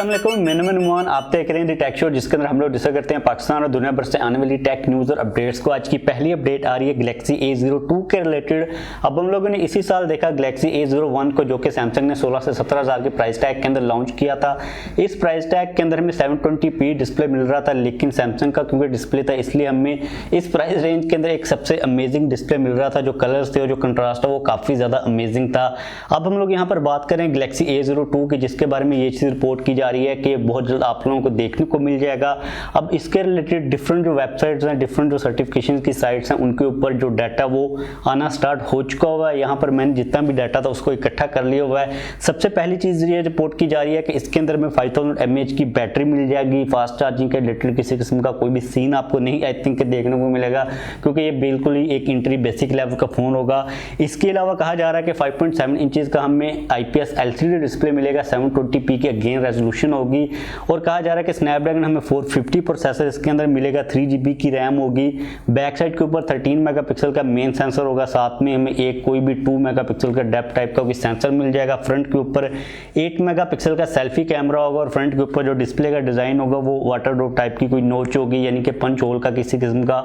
अस्सलाम वालेकुम, मैं नुमान। आप देख रहे हैं दी टेक शो, जिसके अंदर हम लोग डिस्कस करते हैं पाकिस्तान और दुनिया भर से आने वाली टेक न्यूज़ और अपडेट्स को। आज की पहली अपडेट आ रही है गैलेक्सी A02 के रिलेटेड। अब हम लोगों ने इसी साल देखा गैलेक्सी A01 को, जो कि सैमसंग ने 16 से 17 हज़ार के प्राइस टैग के अंदर लॉन्च किया था। इस प्राइस टैग के अंदर हमें 720p डिस्प्ले मिल रहा था, लेकिन सैमसंग का क्योंकि डिस्प्ले था इसलिए हमें इस प्राइस रेंज के अंदर एक सबसे अमेजिंग डिस्प्ले मिल रहा था। जो कलर्स थे और जो कंट्रास्ट था वो काफ़ी ज़्यादा अमेजिंग था। अब हम लोग यहाँ पर बात करें गैलेक्सी A02 की, जिसके बारे में ये चीज़ रिपोर्ट की जा रही है कि बहुत जल्द आप लोगों को देखने को मिल जाएगा। अब इसके रिलेटेड डिफरेंट जो वेबसाइट्स हैं, डिफरेंट जो सर्टिफिकेशन की साइट्स हैं, उनके ऊपर जो डाटा वो आना स्टार्ट हो चुका हुआ है। यहाँ पर मैंने जितना भी डाटा था उसको इकट्ठा कर लिया हुआ है। सबसे पहली चीज़ ये रिपोर्ट की जा रही है कि इसके अंदर में 5000 mAh की बैटरी मिल जाएगी। फास्ट चार्जिंग के रिलेटेड किसी किस्म का कोई भी सीन आपको नहीं आई थिंक देखने को मिलेगा, क्योंकि ये बिल्कुल ही एक इंट्री बेसिक लेवल का फ़ोन होगा। इसके अलावा कहा जा रहा है कि 5.7 इंचेस का हमें IPS LCD डिस्प्ले मिलेगा, 720p की अगेन रेजोल्यूशन होगी। और कहा जा रहा है कि स्नैपड्रैगन हमें 450 प्रोसेसर इसके अंदर मिलेगा, 3GB की रैम होगी। बैक साइड के ऊपर 13 मेगापिक्सल का मेन सेंसर होगा, साथ में हमें एक कोई भी 2 मेगापिक्सल का डेप्थ टाइप का कोई सेंसर मिल जाएगा। फ्रंट के ऊपर 8 मेगापिक्सल का सेल्फी कैमरा होगा और फ्रंट के ऊपर जो डिस्प्ले का डिज़ाइन होगा वो वाटर ड्रॉप टाइप की कोई नोच होगी, यानी कि पंच होल का किसी किस्म का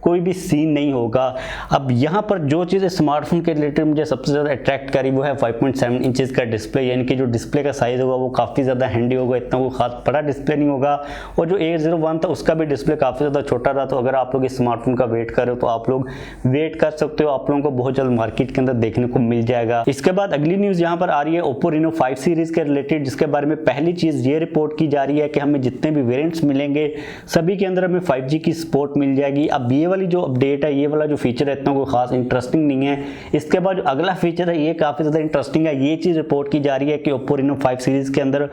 कोई भी सीन नहीं होगा। अब यहाँ पर जो चीज़ स्मार्टफोन के रिलेटेड मुझे सबसे ज़्यादा अट्रैक्ट करी वो है 5.7 इंचेस का डिस्प्ले, यानी कि जो डिस्प्ले का साइज़ होगा वो काफ़ी ज़्यादा हैंडी होगा, इतना कोई खास बड़ा डिस्प्ले नहीं होगा। और जो A01 था उसका भी डिस्प्ले काफ़ी ज़्यादा छोटा था। तो अगर आप लोग इस स्मार्टफोन का वेट कर रहे हो तो आप लोग वेट कर सकते हो, आप लोगों को बहुत जल्द मार्केट के अंदर देखने को मिल जाएगा। इसके बाद अगली न्यूज़ यहाँ पर आ रही है OPPO Reno 5 सीरीज़ के रिलेटेड, जिसके बारे में पहली चीज़ ये रिपोर्ट की जा रही है कि हमें जितने भी वेरियंट्स मिलेंगे सभी के अंदर हमें 5G की सपोर्ट मिल जाएगी। अब ये वाली जो अपडेट है, ये वाला जो फीचर है इतना कोई खास इंटरेस्टिंग नहीं है। इसके बाद जो अगला फीचर है ये काफ़ी ज़्यादा इंटरेस्टिंग है। ये चीज़ रिपोर्ट की जा रही है कि OPPO Reno 5 सीरीज़ के अंदर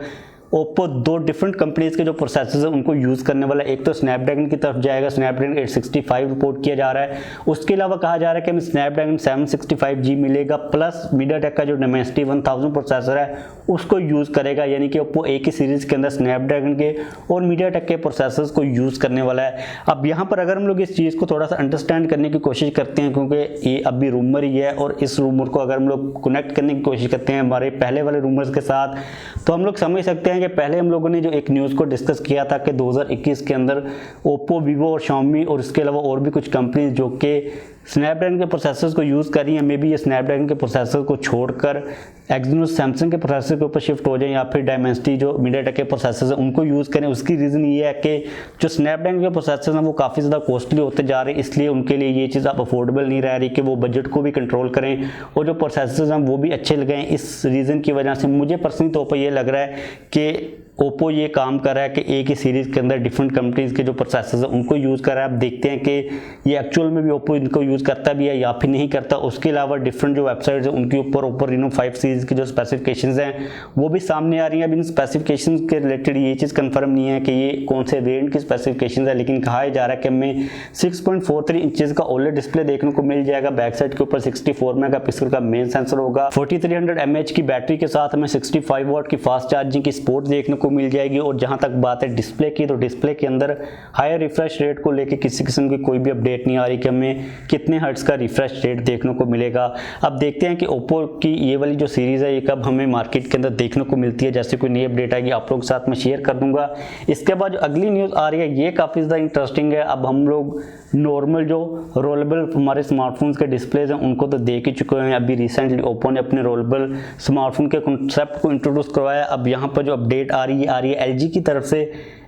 ओप्पो दो डिफरेंट कंपनीज के जो प्रोसेसर्स हैं उनको यूज़ करने वाला है। एक तो स्नैपड्रैगन की तरफ जाएगा, स्नैपड्रैगन 865 रिपोर्ट किया जा रहा है। उसके अलावा कहा जा रहा है कि हमें स्नैपड्रैगन 765G मिलेगा, प्लस मीडियाटेक का जो डायमेंसिटी 1000 प्रोसेसर है उसको यूज़ करेगा, यानी कि ओप्पो एक ही सीरीज़ के अंदर स्नैपड्रैगन के और मीडियाटेक के प्रोसेसर्स को यूज़ करने वाला है। अब यहाँ पर अगर हम लोग इस चीज़ को थोड़ा सा अंडरस्टैंड करने की कोशिश करते हैं, क्योंकि ये अभी रूमर ही है, और इस रूमर को अगर हम लोग कनेक्ट करने की कोशिश करते हैं हमारे पहले वाले रूमर्स के साथ, तो हम लोग समझ सकते हैं कि पहले हम लोगों ने जो एक न्यूज़ को डिस्कस किया था कि 2021 के अंदर ओप्पो, वीवो और शाओमी और इसके अलावा और भी कुछ कंपनीज जो कि स्नैपड्रैगन के प्रोसेसर्स को यूज़ कर रही हैं, मे बी ये स्नैपड्रैगन के प्रोसेसर को छोड़कर एक्सिनोस सैमसंग के प्रोसेसर के ऊपर शिफ्ट हो जाए, या फिर डायमेंसिटी जो मीडियाटेक के प्रोसेसर्स हैं उनको यूज़ करें। उसकी रीज़न ये है कि जो स्नैपड्रैगन के प्रोसेसर्स हैं वो काफ़ी ज़्यादा कॉस्टली होते जा रहे हैं, इसलिए उनके लिए ये चीज़ अब अफोर्डेबल नहीं रह रही कि वो बजट को भी कंट्रोल करें और जो प्रोसेसर्स हैं वो भी अच्छे लगें। इस रीज़न की वजह से मुझे पर्सनली तौर पर ये लग रहा है कि ओप्पो ये काम कर रहा है कि एक ही सीरीज़ के अंदर डिफरेंट कंपनीज के जो प्रोसेसर्स हैं उनको यूज़ कर रहा है। अब देखते हैं कि ये एक्चुअल में भी ओप्पो इनको यूज़ करता भी है या फिर नहीं करता। उसके अलावा डिफरेंट जो वेबसाइट्स हैं उनके ऊपर ओप्पो Reno 5 सीरीज़ की जो स्पेसिफिकेशंस हैं वो भी सामने आ रही हैं। अब इन स्पेसिफिकेशंस के रिलेटेड ये चीज़ कंफर्म नहीं है कि ये कौन से वेरिएंट की स्पेसिफिकेशंस है, लेकिन कहा जा रहा है कि हमें 6.43 इंचेस का OLED डिस्प्ले देखने को मिल जाएगा। बैक साइड के ऊपर 64 मेगापिक्सल का मेन सेंसर होगा, 4300 mAh की बैटरी के साथ हमें 65 वाट की फास्ट चार्जिंग की सपोर्ट देखने को मिल जाएगी। और जहां तक बात है डिस्प्ले की, तो डिस्प्ले के अंदर हायर रिफ्रेश रेट को लेके किसी किस्म की कोई भी अपडेट नहीं आ रही कि हमें कितने हर्ट्ज का रिफ्रेश रेट देखने को मिलेगा। अब देखते हैं कि ओप्पो की ये वाली जो सीरीज़ है ये कब हमें मार्केट के अंदर देखने को मिलती है। जैसे कोई नई अपडेट आएगी आप लोगों के साथ मैं शेयर कर दूंगा। इसके बाद जो अगली न्यूज़ आ रही है ये काफ़ी ज़्यादा इंटरेस्टिंग है। अब हम लोग नॉर्मल जो रोलेबल हमारे स्मार्टफोन्स के डिस्प्लेज हैं उनको तो देख ही चुके हैं। अभी रिसेंटली ओप्पो ने अपने रोलेबल स्मार्टफोन के कॉन्सेप्ट को इंट्रोड्यूस करवाया। अब यहाँ पर जो अपडेट आ रही है LG की तरफ से।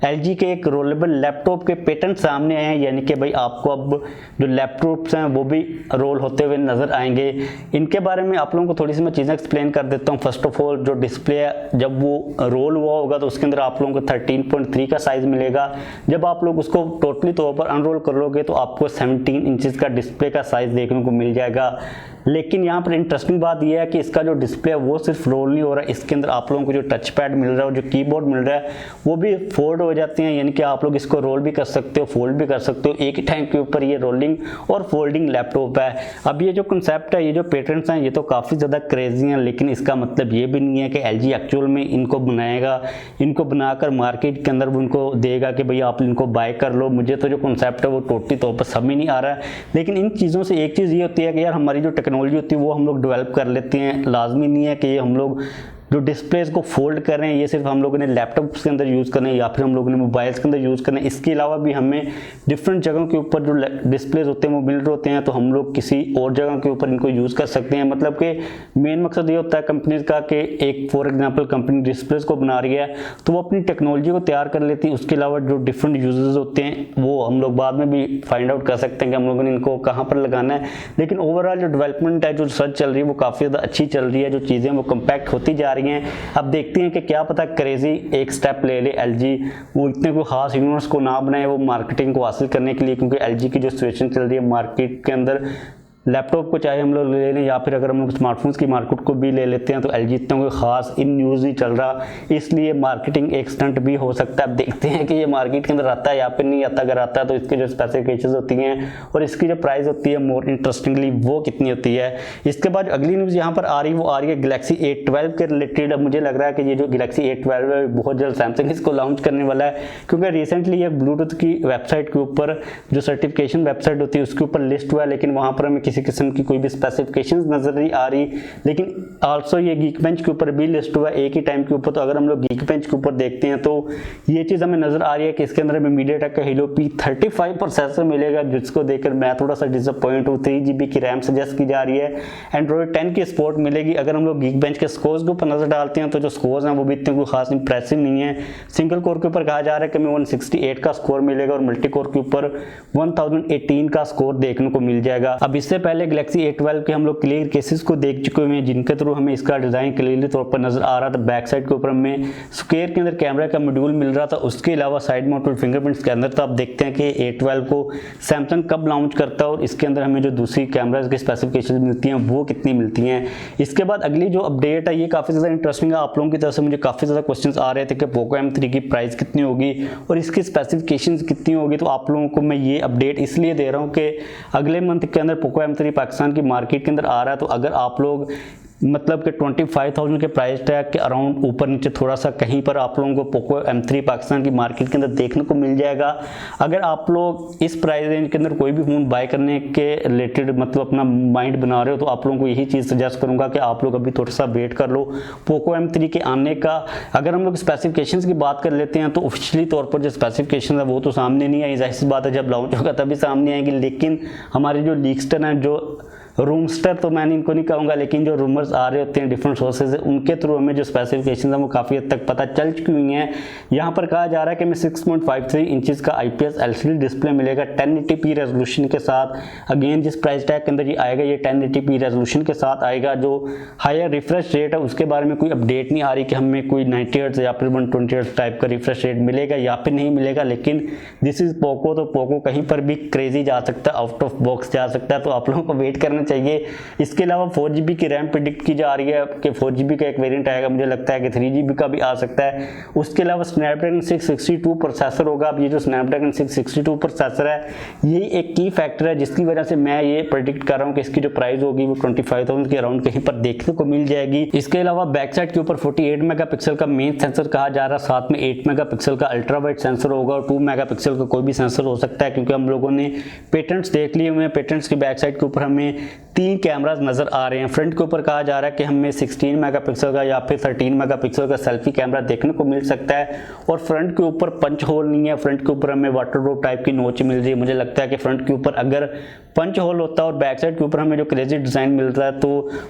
LG के एक रोलेबल लैपटॉप के पेटेंट सामने आए हैं, यानी कि भाई आपको अब जो लैपटॉप्स हैं वो भी रोल होते हुए नज़र आएंगे। इनके बारे में आप लोगों को थोड़ी सी मैं चीज़ें एक्सप्लेन कर देता हूँ। फर्स्ट ऑफ ऑल जो डिस्प्ले है जब वो रोल हुआ होगा तो उसके अंदर आप लोगों को 13.3 का साइज़ मिलेगा। जब आप लोग उसको टोटली तौर पर अनरोल करोगे तो आपको 17 इंचेस का डिस्प्ले का साइज़ देखने को मिल जाएगा। लेकिन यहाँ पर इंटरेस्टिंग बात यह है कि इसका जो डिस्प्ले है वो सिर्फ रोल नहीं हो रहा है, इसके अंदर आप लोगों को जो टच पैड मिल रहा है और जो कीबोर्ड मिल रहा है वो भी फोल्ड हो जाते हैं, यानी कि आप लोग इसको रोल भी कर सकते हो, फोल्ड भी कर सकते हो। एक ही टाइम के ऊपर ये रोलिंग और फोल्डिंग लैपटॉप है। अब ये जो कंसेप्ट है, ये जो पेटेंट्स हैं ये तो काफ़ी ज़्यादा क्रेजी हैं, लेकिन इसका मतलब ये भी नहीं है कि LG एक्चुअल में इनको बनाएगा, इनको बनाकर मार्केट के अंदर उनको देगा कि भाई आप इनको बाय कर लो। मुझे तो जो कंसेप्ट है वो टोटली तौर पर समझ नहीं आ रहा है। लेकिन इन चीज़ों से एक चीज़ ये होती है कि यार हमारी जो टेक्नोलॉजी होती है वो हम लोग डेवलप कर लेते हैं, लाजमी नहीं है कि ये हम लोग जो डिस्प्लेस को फोल्ड कर रहे हैं ये सिर्फ हम लोगों ने लैपटॉप्स के अंदर यूज़ करना है या फिर हम लोगों ने मोबाइल्स के अंदर यूज़ करना है। इसके अलावा भी हमें डिफरेंट जगहों के ऊपर जो डिस्प्लेस होते हैं वो मिल रहे होते हैं, तो हम लोग किसी और जगह के ऊपर इनको यूज़ कर सकते हैं। मतलब कि मेन मकसद ये होता है कंपनीज का कि एक फॉर एग्जांपल कंपनी डिस्प्लेस को बना रही है तो वो अपनी टेक्नोलॉजी को तैयार कर लेती है, उसके अलावा जो डिफरेंट यूजर्स होते हैं वो हम लोग बाद में भी फाइंड आउट कर सकते हैं कि हम लोगों ने इनको कहाँ पर लगाना है। लेकिन ओवरऑल जो डेवलपमेंट है, जो रिसर्च चल रही है वो काफ़ी ज़्यादा अच्छी चल रही है, जो चीज़ें वो कम्पैक्ट होती जा रही हैं। अब देखते हैं कि क्या पता क्रेजी एक स्टेप ले ले एलजी, वो इतने कोई खास यूनिट्स को ना बनाए वो मार्केटिंग को हासिल करने के लिए, क्योंकि एलजी की जो सिचुएशन चल रही है मार्केट के अंदर, लैपटॉप को चाहे हम लोग ले लें या फिर अगर हम लोग स्मार्टफोन्स की मार्केट को भी ले लेते हैं तो एलजी इतना कोई खास इन न्यूज़ नहीं चल रहा, इसलिए मार्केटिंग एक स्टंट भी हो सकता है। अब देखते हैं कि ये मार्केट के अंदर आता है या फिर नहीं आता। अगर आता है तो इसके जो स्पेसिफिकेशंस होती हैं और इसकी जो प्राइस होती है मोर इंटरेस्टिंगली वो कितनी होती है। इसके बाद अगली न्यूज़ यहाँ पर आ रही है, वो आ रही है गैलेक्सी A12 के रिलेटेड। अब मुझे लग रहा है कि ये जो गैलेक्सी A12 है बहुत जल्द सैमसंग इसको लॉन्च करने वाला है, क्योंकि रिसेंटली ये ब्लूटूथ की वेबसाइट के ऊपर जो सर्टिफिकेशन वेबसाइट होती है उसके ऊपर लिस्ट हुआ है, लेकिन वहाँ पर हमें किसी किस्म की कोई भी स्पेसिफिकेशंस नजर नहीं आ रही। लेकिन आल्सो ये गीक बेंच के ऊपर भी लिस्ट हुआ एक ही टाइम के ऊपर। तो अगर हम लोग गीक बेंच के ऊपर देखते हैं तो ये चीज़ हमें नजर आ रही है कि इसके अंदर हमें मीडियाटेक का हीलो P35 प्रोसेसर मिलेगा, जिसको देखकर मैं थोड़ा सा डिसअपॉइंट हूँ। 3GB की रैम सजेस्ट की जा रही है, एंड्रॉइड 10 की सपोर्ट मिलेगी। अगर हम लोग गीक बेंच के स्कोर्स के ऊपर नजर डालते हैं तो जो स्कोर्स हैं वो भी इतने कोई खास इंप्रेसिव नहीं है। सिंगल कोर के ऊपर कहा जा रहा है कि हमें 168 का स्कोर मिलेगा और मल्टी कोर के ऊपर 1018 का स्कोर देखने को मिल जाएगा। अब इससे पहले गैलेक्सी A12 के हम लोग क्लियर केसेस को देख चुके हुए हैं, जिनके थ्रू हमें इसका डिजाइन क्लियरली तौर पर नजर आ रहा था। बैक साइड के ऊपर हमें स्क्वायर के अंदर कैमरा का मॉड्यूल मिल रहा था, उसके अलावा साइड माउंटेड फिंगरप्रिंट्स के अंदर। तो आप देखते हैं कि A12 को सैमसंग कब लॉन्च करता है और इसके अंदर हमें जो दूसरी कैमराज की स्पेसिफिकेशन मिलती हैं वो कितनी मिलती हैं। इसके बाद अगली जो अपडेट है ये काफ़ी ज़्यादा इंटरेस्टिंग है। आप लोगों की तरफ से मुझे काफ़ी ज़्यादा क्वेश्चन आ रहे थे कि पोको M3 की प्राइस कितनी होगी और इसकी स्पेसिफिकेशन कितनी होगी। तो आप लोगों को मैं ये अपडेट इसलिए दे रहा हूँ कि अगले मंथ के अंदर पोको M3 पाकिस्तान की मार्केट के अंदर आ रहा है। तो अगर आप लोग मतलब कि 25,000 के प्राइस टैग के अराउंड ऊपर नीचे थोड़ा सा कहीं पर आप लोगों को पोको M3 पाकिस्तान की मार्केट के अंदर देखने को मिल जाएगा। अगर आप लोग इस प्राइस रेंज के अंदर कोई भी फ़ोन बाय करने के रिलेटेड मतलब अपना माइंड बना रहे हो तो आप लोगों को यही चीज़ सजेस्ट करूंगा कि आप लोग अभी थोड़ा सा वेट कर लो पोको M3 के आने का। अगर हम लोग स्पेसिफिकेशंस की बात कर लेते हैं तो ऑफिशियली तौर पर जो स्पेसिफिकेशन है वो तो सामने नहीं आई, जाहिर सी बात है जब लॉन्च होगा तभी सामने आएंगी। लेकिन हमारे जो लीक्स्टर हैं, जो रूमस्टर तो मैंने इनको नहीं कहूँगा, लेकिन जो रूमर्स आ रहे होते हैं डिफरेंट सोर्सेज है उनके थ्रू हमें जो स्पेसिफिकेशन है वो काफ़ी हद तक पता चल चुकी हुई हैं। यहाँ पर कहा जा रहा है कि हमें 6.53 इंचेस का IPS LCD डिस्प्ले मिलेगा 1080p रेजोल्यूशन के साथ। अगेन जिस प्राइस टैग के अंदर ये आएगा ये 1080p रेजोल्यूशन के साथ आएगा। जो हायर रिफ्रेश रेट है उसके बारे में कोई अपडेट नहीं आ रही कि हमें कोई 90 हर्ट्ज या फिर 120 हर्ट्ज टाइप का रिफ्रेश रेट मिलेगा या फिर नहीं मिलेगा। लेकिन दिस इज पोको, तो पोको कहीं पर भी क्रेजी जा सकता है, आउट ऑफ बॉक्स जा सकता है, तो आप लोगों को वेट करना चाहिए। इसके अलावा 4GB की रैम प्रेडिक्ट की जा रही है कि 4GB का एक वेरिएंट आएगा, मुझे लगता है कि 3GB का भी आ सकता है। उसके अलावा स्नैपड्रैगन 662 प्रोसेसर होगा। अब ये जो स्नैपड्रैगन 662 प्रोसेसर है ये एक की फैक्टर है जिसकी वजह से मैं ये प्रेडिक्ट कर रहा हूँ कि इसकी जो प्राइस होगी वो 25,000 के अराउंड कहीं पर देखने को मिल जाएगी। इसके अलावा बैक साइड के ऊपर 48 मेगापिक्सल का मेन सेंसर कहा जा रहा है, साथ में 8 मेगापिक्सल का अल्ट्रा वाइड सेंसर होगा और 2 मेगापिक्सल का कोई भी सेंसर हो सकता है, क्योंकि हम लोगों ने पेटेंट्स देख लिए हुए हैं। पेटेंट्स की बैक साइड के ऊपर हमें 3 कैमराज नजर आ रहे हैं। फ्रंट के ऊपर कहा जा रहा है कि हमें 16 मेगापिक्सल का या फिर 13 मेगापिक्सल का सेल्फी कैमरा देखने को मिल सकता है और फ्रंट के ऊपर पंच होल नहीं है। फ्रंट के ऊपर हमें वाटर ड्रॉप टाइप की नोच मिल रही है। मुझे लगता है कि फ्रंट के ऊपर अगर पंच होल होता और बैक साइड के ऊपर हमें जो क्रेजी डिजाइन मिल रहा है तो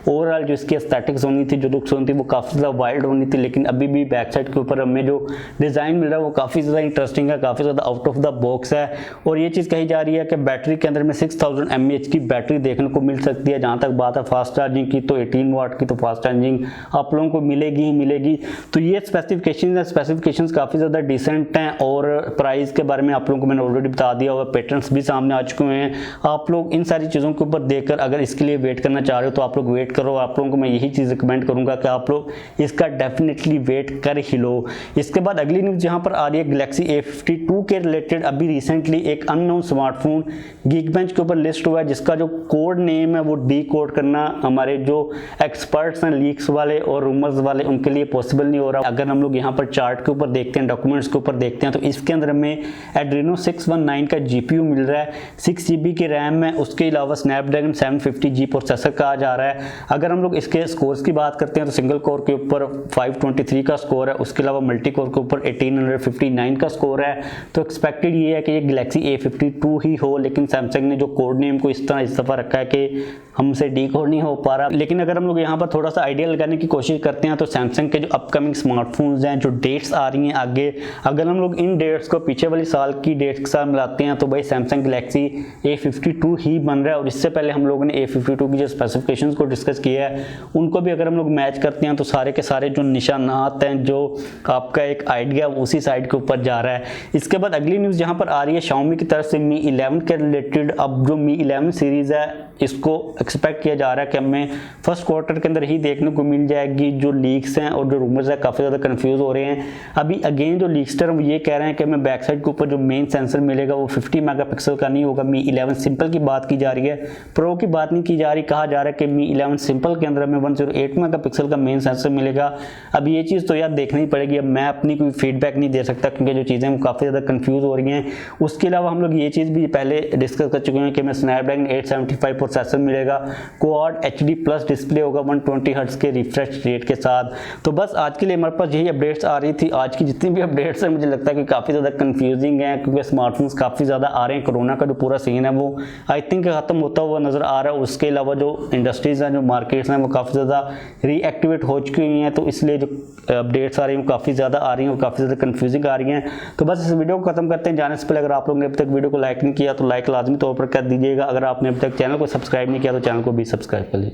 ओवरऑल जो इसकी एस्थेटिक्स होनी थी, जो लुक्स होनी थी वो काफ़ी ज़्यादा वाइल्ड होनी थी। लेकिन अभी भी बैक साइड के ऊपर हमें जो डिज़ाइन मिल रहा है वो काफ़ी ज़्यादा इंटरेस्टिंग है, काफ़ी ज़्यादा आउट ऑफ द बॉक्स है। और ये चीज़ कही जा रही है कि बैटरी के अंदर में 6000 mAh की बैटरी देखने को मिल सकती है। जहाँ तक बात है फास्ट चार्जिंग की तो 18 वाट की तो फास्ट चार्जिंग आप लोगों को मिलेगी ही मिलेगी। तो ये स्पेसिफिकेशंस काफ़ी ज़्यादा डिसेंट हैं और प्राइस के बारे में आप लोगों को मैंने ऑलरेडी बता दिया हुआ, पैटर्न्स भी सामने आ चुके हैं। आप लोग इन सारी चीज़ों के ऊपर देखकर अगर इसके लिए वेट करना चाह रहे हो तो आप लोग वेट करो। आप लोगों को मैं यही चीज़ रिकमेंड करूंगा कि आप लोग इसका डेफिनेटली वेट कर ही लो। इसके बाद अगली न्यूज़ यहाँ पर आ रही है गैलेक्सी A52 के रिलेटेड। अभी रिसेंटली एक अननोन स्मार्टफोन गीकबेंच के ऊपर लिस्ट हुआ है जिसका जो कोड नेम है वो डी कोड करना हमारे जो एक्सपर्ट्स हैं लीक्स वाले और रूमर्स वाले उनके लिए पॉसिबल नहीं हो रहा। अगर हम लोग यहाँ पर चार्ट के ऊपर देखते हैं, डॉक्यूमेंट्स के ऊपर देखते हैं तो इसके अंदर हमें Adreno 619 का GPU मिल रहा है, 6GB की रैम है है, उसके अलावा स्नैपड्रैगन 750G प्रोसेसर कहा जा रहा है। अगर हम लोग इसके स्कोर्स की बात करते हैं तो सिंगल कोर के ऊपर 523 का स्कोर है, उसके अलावा मल्टी कोर के ऊपर 1859 का स्कोर है। तो एक्सपेक्टेड ये है कि ये गैलेक्सी A52 ही हो, लेकिन सैमसंग ने जो कोड नेम को इस तरह इस दफ़ा रखा है कि हमसे डीकोड नहीं हो पा रहा। लेकिन अगर हम लोग यहाँ पर थोड़ा सा आइडिया लगाने की कोशिश करते हैं तो सैमसंग के जो अपकमिंग स्मार्टफोन्स हैं, जो डेट्स आ रही हैं आगे, अगर हम लोग इन डेट्स को पीछे वाली साल की डेट्स के साथ मिलाते हैं तो भाई सैमसंग गैलेक्सी A52 ही बन रहा है। और इससे पहले हम लोगों ने A52 की जो स्पेसिफिकेशंस को डिस्कस किया है उनको भी अगर हम लोग मैच करते हैं तो सारे के सारे जो निशानात हैं, जो आपका एक आइडिया उसी साइड के ऊपर जा रहा है। इसके बाद अगली न्यूज़ यहाँ पर आ रही है Xiaomi की तरफ से Mi 11 के रिलेटेड। अब जो Mi 11 सीरीज़ है इसको एक्सपेक्ट किया जा रहा है कि हमें फर्स्ट क्वार्टर के अंदर ही देखने को मिल जाएगी। जो लीक्स हैं और जो रूमर्स हैं काफ़ी ज़्यादा कंफ्यूज हो रहे हैं। अभी अगेन जो लीक्स्टर वो ये कह रहे हैं कि हमें बैक साइड के ऊपर जो मेन सेंसर मिलेगा वो 50 मेगापिक्सल का नहीं होगा। Mi 11 सिंपल की बात की जा रही है, प्रो की बात नहीं की जा रही। कहा जा रहा है कि Mi 11 सिंपल के अंदर हमें 108 मेगापिक्सल का मेन सेंसर मिलेगा। अब ये चीज़ तो यार देखनी पड़ेगी। अब मैं अपनी कोई फीडबैक नहीं दे सकता क्योंकि जो चीज़ें वो काफ़ी ज़्यादा कंफ्यूज हो रही हैं। उसके अलावा हम लोग ये चीज़ भी पहले डिस्कस कर चुके हैं कि हमें स्नैपड्रैगन 875 प्रोसेसर मिलेगा, क्वाड HD प्लस डिस्प्ले होगा 120 हर्ट्ज के रिफ्रेश रेट के साथ। तो बस आज के लिए हमारे पास यही अपडेट्स आ रही थी। आज की जितनी भी अपडेट्स हैं मुझे लगता है कि काफ़ी ज़्यादा कंफ्यूजिंग हैं क्योंकि स्मार्टफोन्स काफ़ी ज़्यादा आ रहे हैं। कोरोना का जो पूरा सीन है वो आई थिंक ख़त्म होता हुआ नज़र आ रहा है। उसके अलावा जो इंडस्ट्रीज़ हैं, जो मार्केट्स हैं वो काफ़ी ज़्यादा रीएक्टिवेट हो चुकी हुई हैं। तो इसलिए जो अपडेट्स आ रही हैं वो काफ़ी ज़्यादा आ रही हैं और काफ़ी ज़्यादा कंफ्यूजिंग आ रही हैं। तो बस इस वीडियो को खत्म करते हैं। जाने से पहले अगर आप लोगों ने अभी तक वीडियो को लाइक नहीं किया तो लाइक लाजमी तौर पर कर दीजिएगा। अगर आपने अभी तक चैनल को सब्सक्राइब नहीं किया तो चैनल को भी सब्सक्राइब कर लीजिए।